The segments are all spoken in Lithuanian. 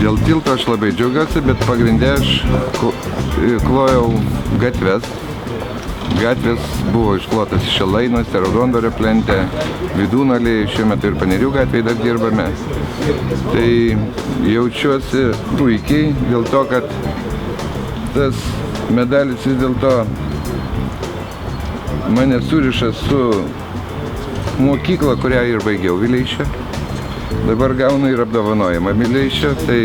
Dėl tilto aš labai džiaugiuosi, bet pagrindė aš klojau gatves. Gatvės buvo išklotas Šilainiuose, Raudondvario plente, Vydūnalėje, šiuo metu ir Panerių gatvėje dar dirbame. Tai jaučiuosi puikiai dėl to, kad tas medalis vis dėlto mane suriša su mokykla, kurią ir baigiau Vileišio. Dabar gaunu ir apdovanojimą Vileišio, tai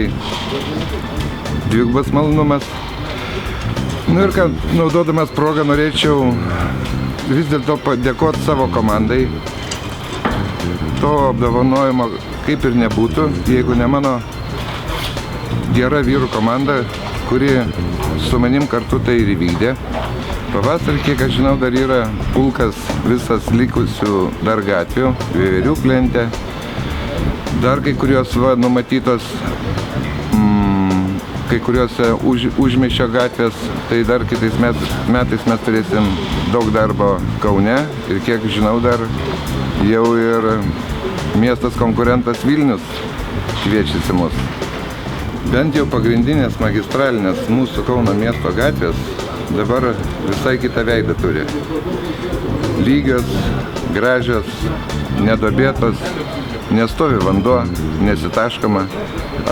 dvigubas malonumas. Nu ir kad naudodamas progą norėčiau vis dėlto padėkoti savo komandai. To apdovanojimo kaip ir nebūtų, jeigu ne mano gera vyrų komanda, kuri su manim kartu tai ir įvykdė. Pavasarį, kiek aš žinau, dar yra pulkas visas likusių dar gatvių, Vėverių plente. Dar kai kurios numatytos kai kuriuose užmiesčio gatvės, tai dar kitais metais mes turėsim daug darbo Kaune ir kiek žinau dar jau ir miestas konkurentas Vilnius kviečiasi mus. Bent jau pagrindinės magistralinės mūsų Kauno miesto gatvės dabar visai kitą veidą turi. Lygios, gražios, nedobėtos, nestovi vanduo, nesitaškoma.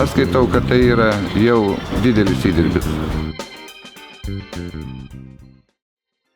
Aš skaitau, kad tai yra jau didelis įdirbis.